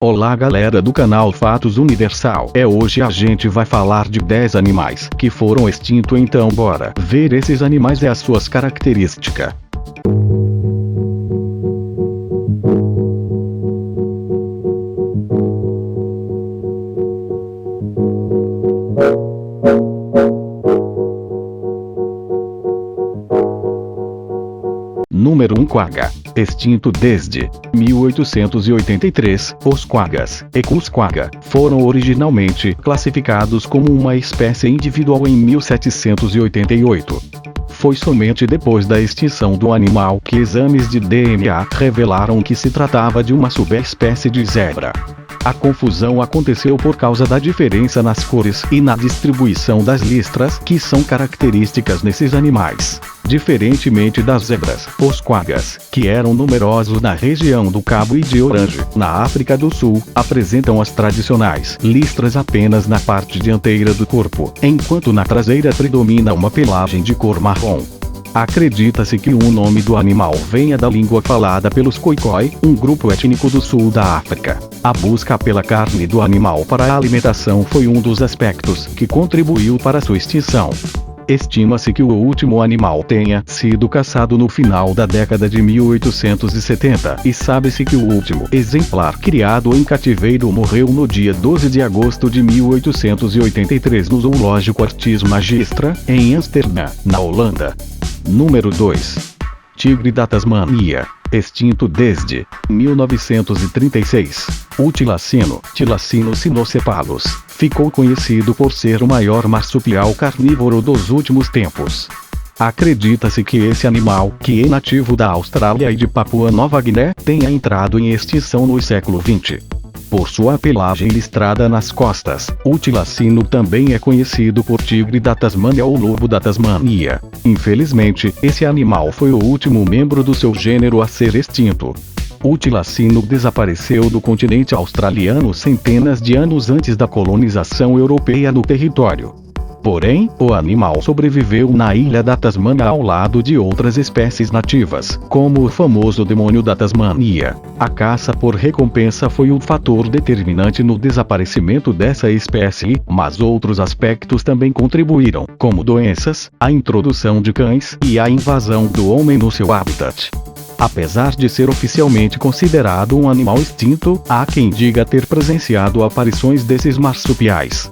Olá galera do canal Fatos Universal. Hoje a gente vai falar de 10 animais que foram extintos, então bora ver esses animais e as suas características. Número 1. Quagga. Extinto desde 1883, os quaggas, Equus quagga, foram originalmente classificados como uma espécie individual em 1788. Foi somente depois da extinção do animal que exames de DNA revelaram que se tratava de uma subespécie de zebra. A confusão aconteceu por causa da diferença nas cores e na distribuição das listras que são características nesses animais. Diferentemente das zebras, os quaggas, que eram numerosos na região do Cabo e de Orange, na África do Sul, apresentam as tradicionais listras apenas na parte dianteira do corpo, enquanto na traseira predomina uma pelagem de cor marrom. Acredita-se que o nome do animal venha da língua falada pelos Khoikhoi, um grupo étnico do sul da África. A busca pela carne do animal para a alimentação foi um dos aspectos que contribuiu para sua extinção. Estima-se que o último animal tenha sido caçado no final da década de 1870 e sabe-se que o último exemplar criado em cativeiro morreu no dia 12 de agosto de 1883 no Zoológico Artis Magistra, em Amsterdã, na Holanda. Número 2. Tigre da Tasmânia. Extinto desde 1936. O tilacino, Tilacino cynocephalus, ficou conhecido por ser o maior marsupial carnívoro dos últimos tempos. Acredita-se que esse animal, que é nativo da Austrália e de Papua Nova Guiné, tenha entrado em extinção no século XX. Por sua pelagem listrada nas costas, o tilacino também é conhecido por tigre da Tasmânia ou lobo da Tasmânia. Infelizmente, esse animal foi o último membro do seu gênero a ser extinto. O tilacino desapareceu do continente australiano centenas de anos antes da colonização europeia no território. Porém, o animal sobreviveu na ilha da Tasmânia ao lado de outras espécies nativas, como o famoso demônio da Tasmânia. A caça por recompensa foi um fator determinante no desaparecimento dessa espécie, mas outros aspectos também contribuíram, como doenças, a introdução de cães e a invasão do homem no seu habitat. Apesar de ser oficialmente considerado um animal extinto, há quem diga ter presenciado aparições desses marsupiais.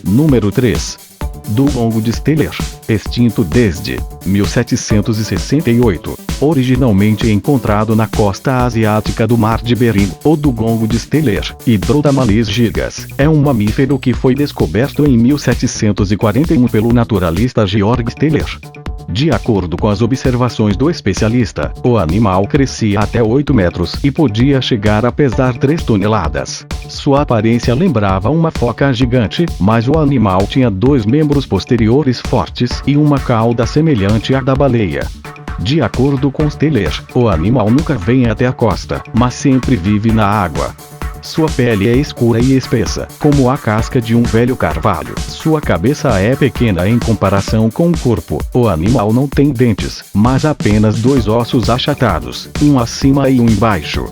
Número 3. Dugong de Steller. Extinto desde 1768. Originalmente encontrado na costa asiática do Mar de Bering, o dugong de Steller, Hydrodamales gigas, é um mamífero que foi descoberto em 1741 pelo naturalista Georg Steller. De acordo com as observações do especialista, o animal crescia até 8 metros e podia chegar a pesar 3 toneladas. Sua aparência lembrava uma foca gigante, mas o animal tinha 2 membros posteriores fortes e uma cauda semelhante à da baleia. De acordo com Steller, o animal nunca vem até a costa, mas sempre vive na água. Sua pele é escura e espessa, como a casca de um velho carvalho. Sua cabeça é pequena em comparação com o corpo. O animal não tem dentes, mas apenas 2 ossos achatados, um acima e um embaixo.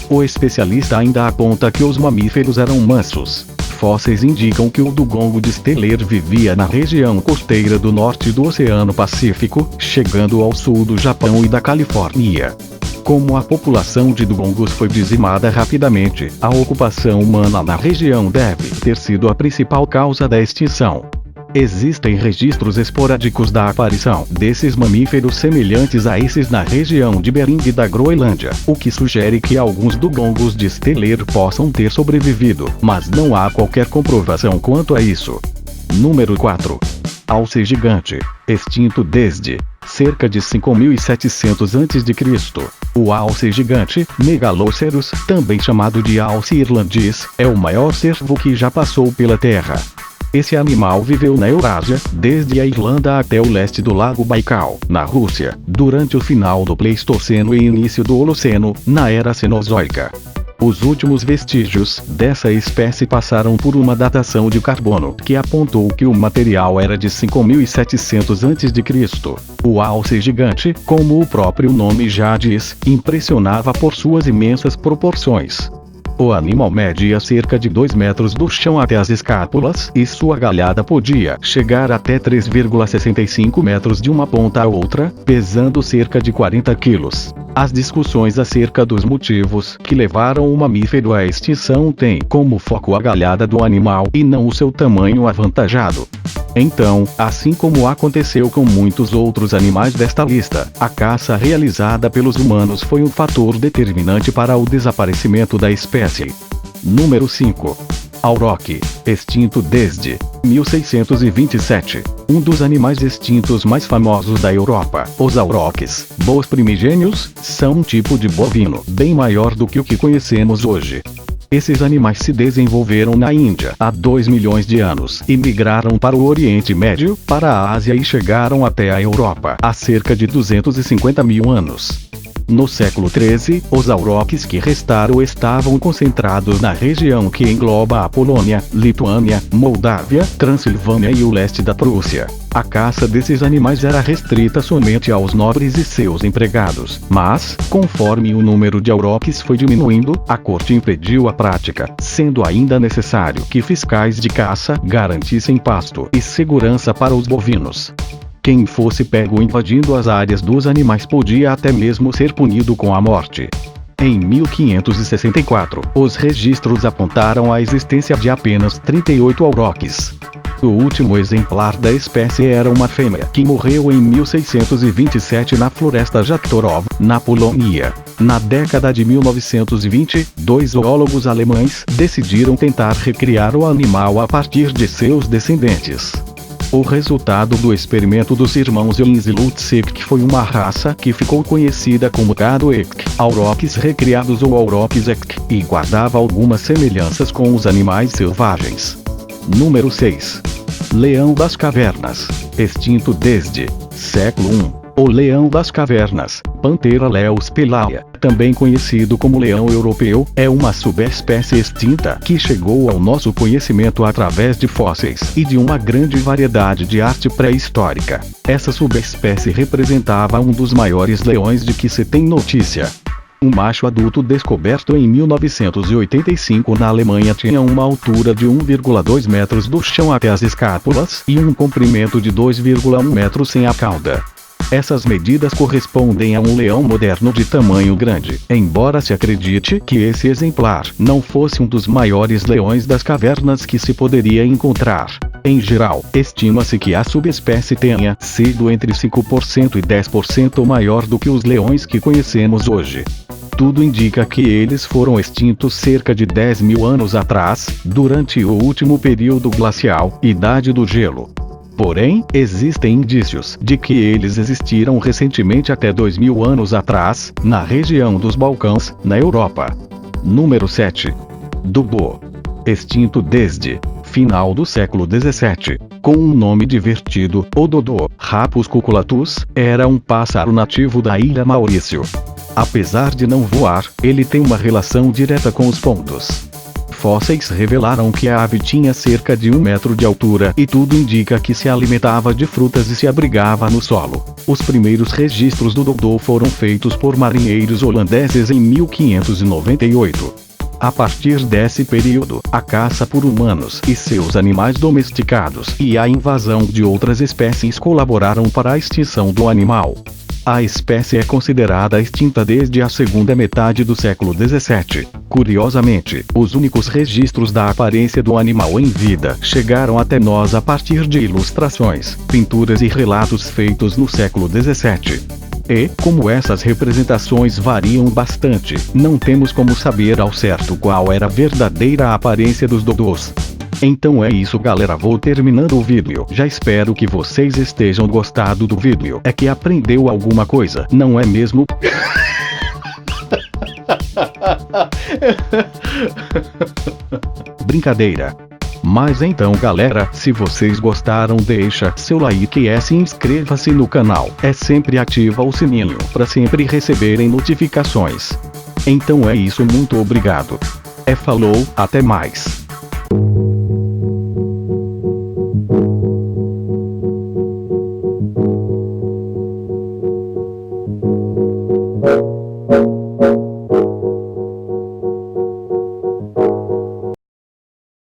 O especialista ainda aponta que os mamíferos eram mansos. Fósseis indicam que o dugong de Steller vivia na região costeira do norte do Oceano Pacífico, chegando ao sul do Japão e da Califórnia. Como a população de dugongos foi dizimada rapidamente, a ocupação humana na região deve ter sido a principal causa da extinção. Existem registros esporádicos da aparição desses mamíferos semelhantes a esses na região de Bering e da Groenlândia, o que sugere que alguns dugongos de Steller possam ter sobrevivido, mas não há qualquer comprovação quanto a isso. Número 4. Alce gigante. Extinto desde cerca de 5.700 a.C. O alce gigante, Megaloceros, também chamado de alce irlandês, é o maior cervo que já passou pela Terra. Esse animal viveu na Eurásia, desde a Irlanda até o leste do Lago Baikal, na Rússia, durante o final do Pleistoceno e início do Holoceno, na Era Cenozoica. Os últimos vestígios dessa espécie passaram por uma datação de carbono que apontou que o material era de 5.700 a.C. O alce gigante, como o próprio nome já diz, impressionava por suas imensas proporções. O animal media cerca de 2 metros do chão até as escápulas, e sua galhada podia chegar até 3,65 metros de uma ponta a outra, pesando cerca de 40 quilos. As discussões acerca dos motivos que levaram o mamífero à extinção têm como foco a galhada do animal e não o seu tamanho avantajado. Então, assim como aconteceu com muitos outros animais desta lista, a caça realizada pelos humanos foi um fator determinante para o desaparecimento da espécie. Número 5. Auroch, extinto desde 1627. Um dos animais extintos mais famosos da Europa. Os aurochs, bois primigênios, são um tipo de bovino bem maior do que o que conhecemos hoje. Esses animais se desenvolveram na Índia há 2 milhões de anos e migraram para o Oriente Médio, para a Ásia e chegaram até a Europa há cerca de 250 mil anos. No século XIII, os aurochs que restaram estavam concentrados na região que engloba a Polônia, Lituânia, Moldávia, Transilvânia e o leste da Prússia. A caça desses animais era restrita somente aos nobres e seus empregados, mas, conforme o número de aurochs foi diminuindo, a corte impediu a prática, sendo ainda necessário que fiscais de caça garantissem pasto e segurança para os bovinos. Quem fosse pego invadindo as áreas dos animais podia até mesmo ser punido com a morte. Em 1564, os registros apontaram a existência de apenas 38 aurochs. O último exemplar da espécie era uma fêmea que morreu em 1627 na floresta Jaktorov, na Polônia. Na década de 1920, 2 zoólogos alemães decidiram tentar recriar o animal a partir de seus descendentes. O resultado do experimento dos irmãos Jens e Lutz Eck foi uma raça que ficou conhecida como gado Eck, aurochs recriados ou aurochs Eck, e guardava algumas semelhanças com os animais selvagens. Número 6. Leão das cavernas, extinto desde século I. O leão das cavernas, Panthera leus pelaia, também conhecido como leão europeu, é uma subespécie extinta que chegou ao nosso conhecimento através de fósseis e de uma grande variedade de arte pré-histórica. Essa subespécie representava um dos maiores leões de que se tem notícia. Um macho adulto descoberto em 1985 na Alemanha tinha uma altura de 1,2 metros do chão até as escápulas e um comprimento de 2,1 metros sem a cauda. Essas medidas correspondem a um leão moderno de tamanho grande, embora se acredite que esse exemplar não fosse um dos maiores leões das cavernas que se poderia encontrar. Em geral, estima-se que a subespécie tenha sido entre 5% e 10% maior do que os leões que conhecemos hoje. Tudo indica que eles foram extintos cerca de 10 mil anos atrás, durante o último período glacial, Idade do Gelo. Porém, existem indícios de que eles existiram recentemente até 2000 anos atrás, na região dos Balcãs, na Europa. Número 7. Dodô. Extinto desde final do século XVII. Com um nome divertido, o dodô, Rapus cuculatus, era um pássaro nativo da ilha Maurício. Apesar de não voar, ele tem uma relação direta com os pombos. Fósseis revelaram que a ave tinha cerca de 1 metro de altura e tudo indica que se alimentava de frutas e se abrigava no solo. Os primeiros registros do dodô foram feitos por marinheiros holandeses em 1598. A partir desse período, a caça por humanos e seus animais domesticados e a invasão de outras espécies colaboraram para a extinção do animal. A espécie é considerada extinta desde a segunda metade do século XVII. Curiosamente, os únicos registros da aparência do animal em vida chegaram até nós a partir de ilustrações, pinturas e relatos feitos no século XVII. E, como essas representações variam bastante, não temos como saber ao certo qual era a verdadeira aparência dos dodôs. Então é isso, galera, vou terminando o vídeo. Já espero que vocês estejam gostado do vídeo. É que aprendeu alguma coisa, não é mesmo? Brincadeira. Mas então, galera, se vocês gostaram, deixa seu like e se inscreva-se no canal. É sempre ativa o sininho para sempre receberem notificações. Então é isso, muito obrigado. Falou, até mais.